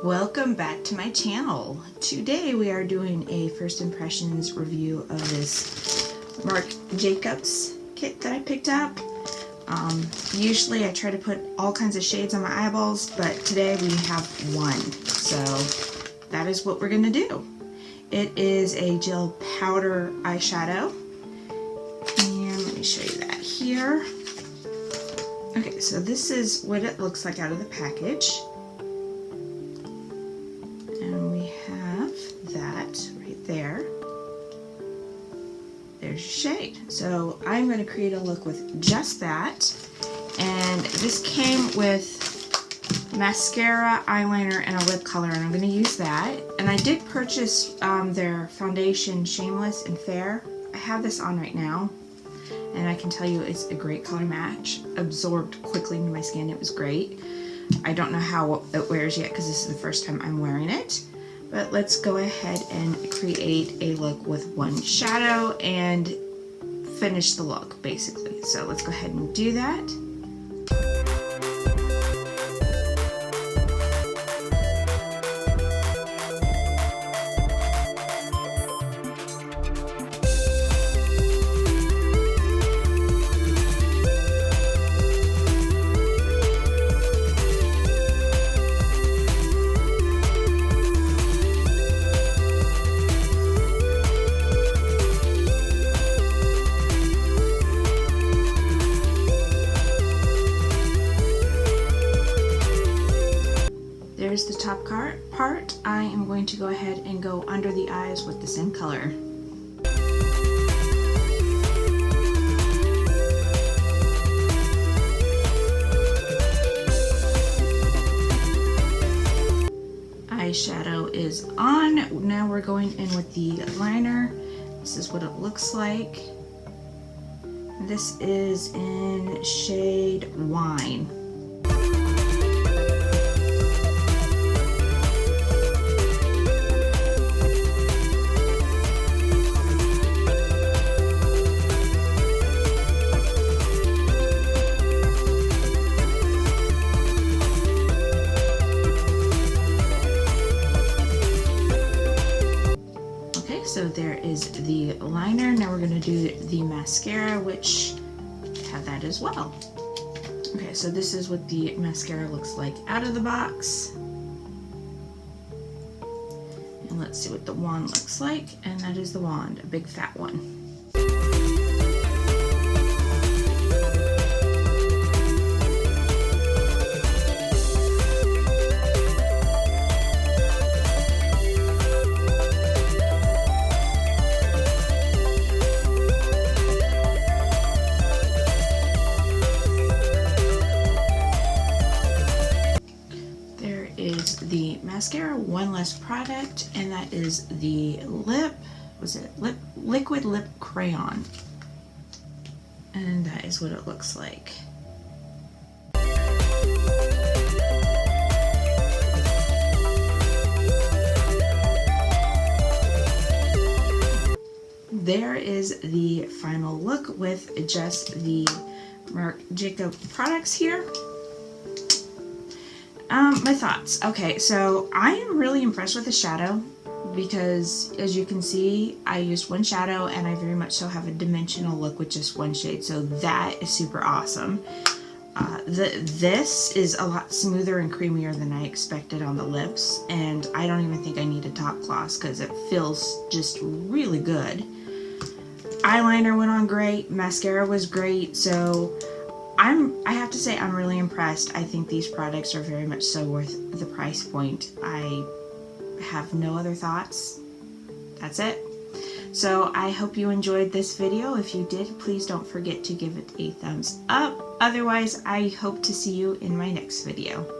Welcome back to my channel. Today we are doing a first impressions review of this Marc JACOBS kit that I picked up. Usually I try to put all kinds of shades on my eyeballs, but today we have one. So that is what we're going to do. It is a gel powder eyeshadow. And let me show you that here. Okay, so this is what it looks like out of the package. And we have that right there. There's your shade. So I'm going to create a look with just that. And this came with mascara, eyeliner, and a lip color, and I'm going to use that. And I did purchase their foundation Shameless and Fair. I have this on right now, and I can tell you it's a great color match. Absorbed quickly into my skin. It was great. I don't know how it wears yet because this is the first time I'm wearing it. But let's go ahead and create a look with one shadow and finish the look, basically. So let's go ahead and do that. There's the top part. I am going to go ahead and go under the eyes with the same color. Eyeshadow is on. Now we're going in with the liner. This is what it looks like. This is in shade Wine. So there is the liner. Now we're going to do the mascara, which have that as well. Okay, so this is what the mascara looks like out of the box. And let's see what the wand looks like. And that is the wand, a big fat one. Is the mascara, one less product, and that is the liquid lip crayon, and that is what it looks like. There is the final look with just the Marc JACOBS products here. My thoughts. Okay, so I am really impressed with the shadow because, as you can see, I used one shadow and I very much so have a dimensional look with just one shade, so that is super awesome. This is a lot smoother and creamier than I expected on the lips, and I don't even think I need a top gloss because it feels just really good. Eyeliner went on great, mascara was great, so I have to say I'm really impressed. I think these products are very much so worth the price point. I have no other thoughts. That's it. So I hope you enjoyed this video. If you did, please don't forget to give it a thumbs up. Otherwise, I hope to see you in my next video.